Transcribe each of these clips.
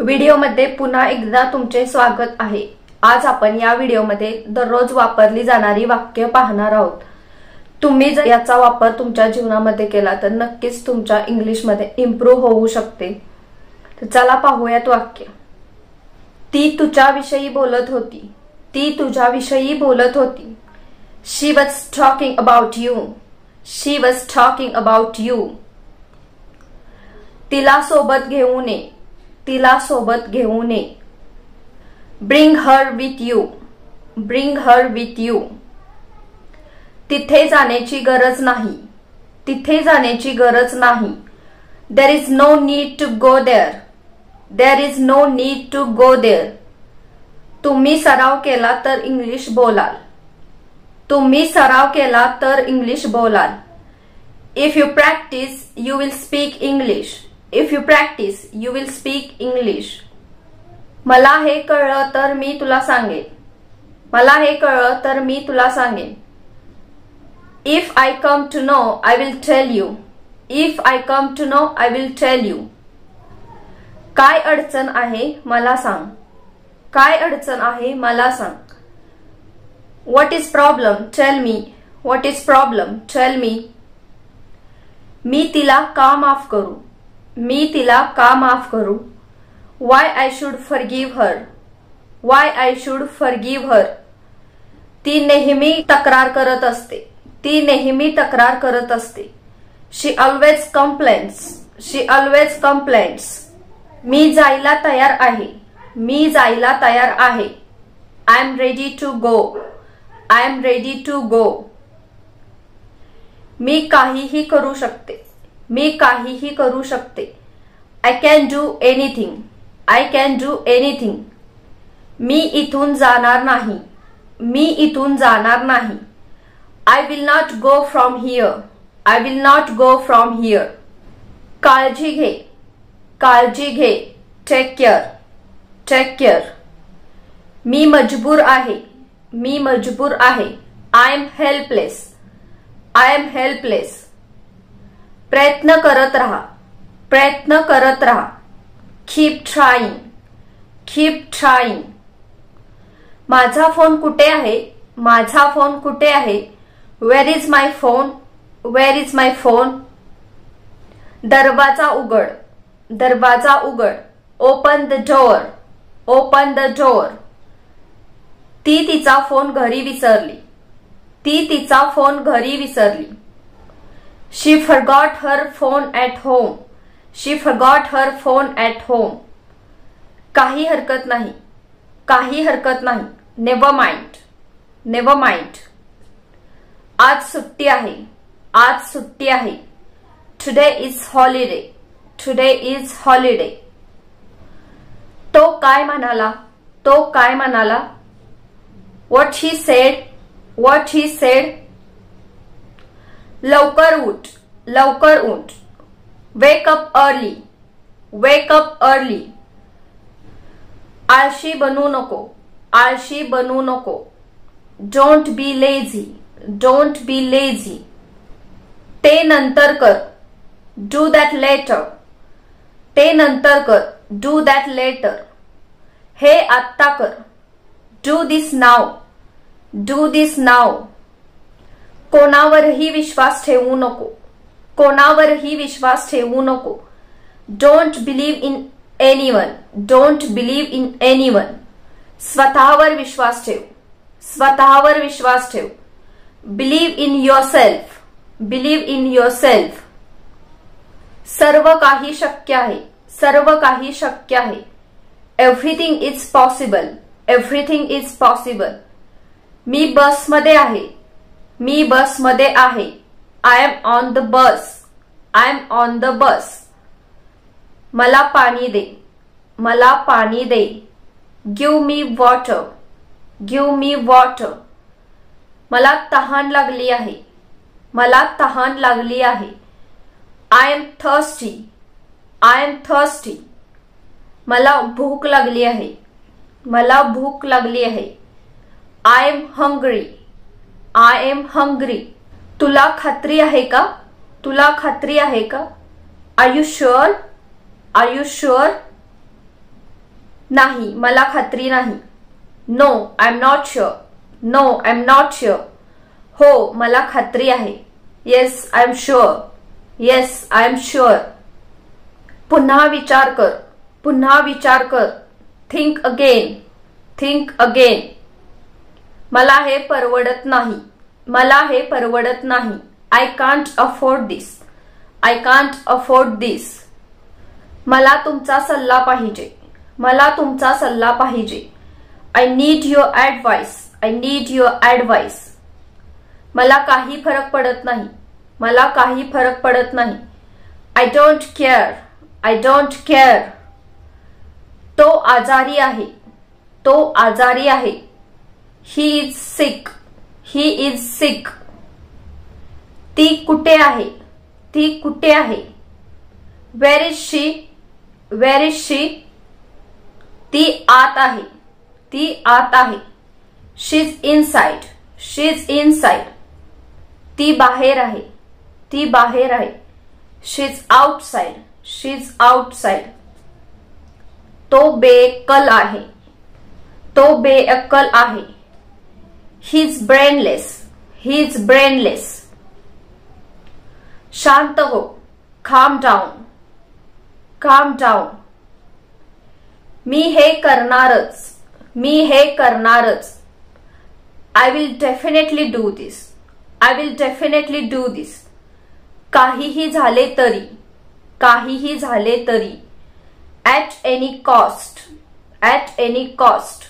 व्हिडिओमध्ये पुन्हा एकदा तुमचे स्वागत आहे। आज आपण या व्हिडिओमध्ये दररोज वापरली जाणारी वाक्य पाहणार आहोत। तुम्ही जर याचा वापर तुमच्या जीवनामध्ये केला तर नक्कीच तुमच्या इंग्लिशमध्ये इम्प्रूव्ह होऊ शकते। तर चला पाहूयात वाक्य। ती तुझ्याविषयी बोलत होती। ती तुझ्याविषयी बोलत होती। She was talking about you. She was talking about you. तिला सोबत घेऊन ये। तिला सोबत घेऊन ये। Bring her with you. Bring her with you. तिथे जाण्याची गरज नाही। तिथे जाण्याची गरज नाही। There is no need to go there. There is no need to go there. तुम्ही सराव केला तर इंग्लिश बोलाल। तुम्ही सराव केला तर इंग्लिश बोलाल। If you practice, you will speak English. If you practice, you will speak English. मला हे कळलं तर मी तुला सांगेन। मला हे कळलं तर मी तुला सांगेन। If I come to know, I will tell you. If I come to know, I will tell you. काय अडचण आहे मला सांग। काय अडचण आहे मला सांग। What is problem? Tell me. What is problem? Tell me. मी तिला का माफ करू। मी तिला का माफ करू। Why I should forgive her. Why I should forgive her. ती नेहमी तक्रार करत असते। ती नेहमी तक्रार करत असते। She always complains. She always complains. मी जायला तयार आहे। मी जायला तयार आहे। I am ready to go. I am ready to go. मी काहीही करू शकते। मी काहीही करू शकते। I can do anything. I can do anything. मी इथून जाणार नाही। मी इथून जाणार नाही। I will not go from here. I will not go from here. काळजी घे। काळजी घे। Take care. Take care. मी मजबूर आहे। मी मजबूर आहे। I am helpless. I am helpless. प्रयत्न करत रहा। प्रयत्न करत रहा। Keep trying. Keep trying. माझा फोन कुठे आहे। माझा फोन कुठे आहे। Where is my phone? Where is my phone? दरवाजा उघड। दरवाजा उघड। Open the door. Open the door. ती तिचा फोन घरी विसरली। ती तिचा फोन घरी विसरली। She forgot her phone at home. She forgot her phone at home. काही हरकत नाही। काही हरकत नाही। Never mind. Never mind. आज सुट्टी आहे। आज सुट्टी आहे। Today is holiday. Today is holiday. तो काय म्हणाला। तो काय म्हणाला। What he said. What he said. लवकर उठ। लवकर उठ। Wake up early. Wake up early. आळशी बनू नको। आळशी बनू नको। Don't be lazy. Don't be lazy. ते नंतर कर। Do that later. ते नंतर कर। Do that later. हे आत्ता कर। Do this now. Do this now. कोणावरही विश्वास ठेवू नको। कोणावरही विश्वास ठेवू नको। Don't believe in anyone. Don't believe in anyone. स्वतःवर विश्वास ठेव। स्वतःवर विश्वास ठेव। Believe in yourself. Believe in yourself. सर्व काही शक्य आहे। सर्व काही शक्य आहे। Everything is possible. Everything is possible. मी बस मध्ये आहे। मी बस मध्ये आहे। I am on the bus. I am on the bus. मला पाणी दे। मला पाणी दे। Give me water. Give me water. मला तहान लागली आहे। मला तहान लागली आहे। I am thirsty. I am thirsty. मला भूक लागली आहे। मला भूक लागली आहे। I am hungry. I am hungry. तुला खात्री आहे का। तुला खात्री आहे का। Are you sure? Are you sure? नाही, मला खात्री नाही. No, I am not sure. No, I am not sure. हो, मला खात्री आहे. Yes, I am sure. Yes, I am sure. पुन्हा विचार कर. पुन्हा विचार कर. Think again. Think again. मला हे परवडत नाही. मला हे परवडत नाही. I can't afford this. I can't afford this. मला तुमचा सल्ला पाहिजे. मला तुमचा सल्ला पाहिजे. I need your advice. I need your advice. मला काही फरक पडत नाही. मला काही फरक पडत नाही. I don't care. I don't care. तो आजारी आहे. तो आजारी आहे. He is sick. He is sick. ती कुठे आहे. ती कुठे आहे. Where is she. Where is she. ती आत आहे. ती आत आहे. She is inside. She is inside. ती बाहेर आहे. ती बाहेर आहे. She is outside. She is outside. तो बेअक्कल आहे. तो बेअक्कल आहे. He is brainless. He is brainless. शांत हो. calm down. calm down. मी हे करणारच. मी हे करणारच. I will definitely do this. I will definitely do this. काहीही झाले तरी. काहीही झाले तरी. At any cost. At any cost.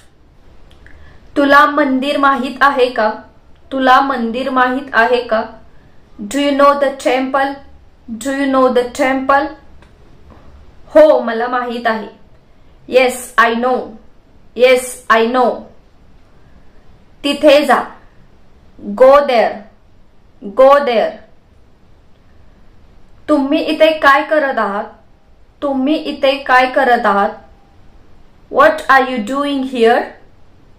तुला मंदिर माहित आहे का. तुला मंदिर माहित आहे का. Do you know the temple? Do you know the temple? हो, मला माहित आहे. Yes, I know. Yes, I know. तिथे जा. Go there. Go there. तुम्ही इथे काय करत आहात. तुम्ही इथे काय करत आहात. What are you doing here?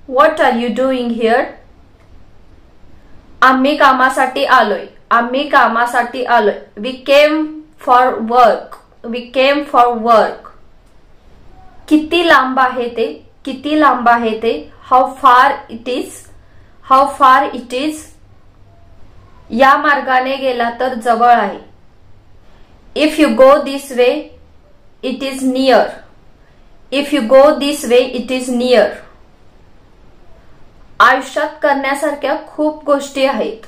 What are you doing here? आम्ही कामासाठी आलोय. आम्ही कामासाठी आलोय. We came for work. We came for work. किती लांब आहे ते. किती लांब आहे ते. How far it is. How far it is. या मार्गाने गेला तर जवळ आहे. If you go this way, it is near. If you go this way, it is near. आयुष्यात करण्यासारख्या खूप गोष्टी आहेत.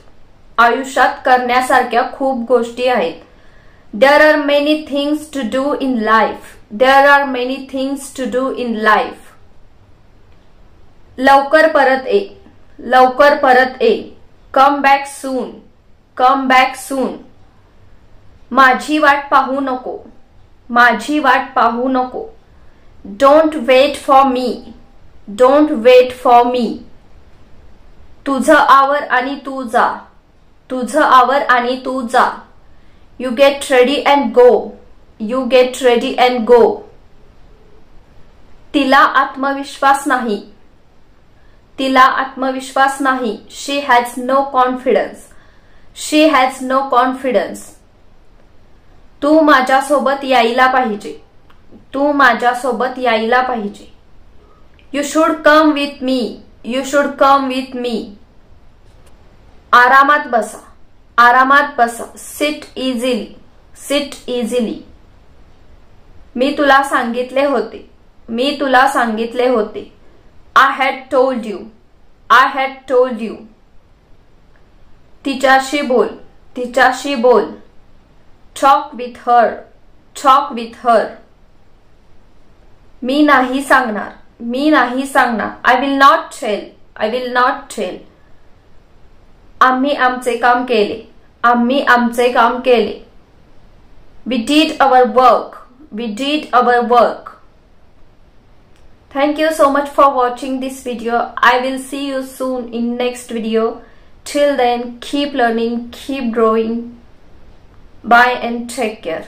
आयुष्यात करण्यासारख्या खूप गोष्टी आहेत. There are many things to do in life. There are many things to do in life. लवकर परत ये. लवकर परत ये. Come back soon. Come back soon. माझी वाट पाहू नको. माझी वाट पाहू नको. Don't wait for me. Don't wait for me. तुझं आवर आणि तू जा. तुझं आवर आणि तू जा. You get ready and go. You get ready and go. तिला आत्मविश्वास नाही. तिला आत्मविश्वास नाही. She has no confidence. She has no confidence. तू माझ्यासोबत यायला पाहिजे. तू माझ्यासोबत यायला पाहिजे. You should come with me. You should come with me. आरामात बसा. आरामात बसा. Sit easily. Sit easily. मी तुला सांगितले होते. मी तुला सांगितले होते. I had told you. I had told you. तिच्याशी बोल. तिच्याशी बोल. Talk with her. Talk with her. मी नाही सांगणार. मी नाही सांगणार. I will not tell. I will not tell. आम्ही आमचे काम केले. आम्ही आमचे काम केले. We did our work. We did our work. Thank you so much for watching this video. I will see you soon in next video. Till then, keep learning, keep growing. Bye and take care.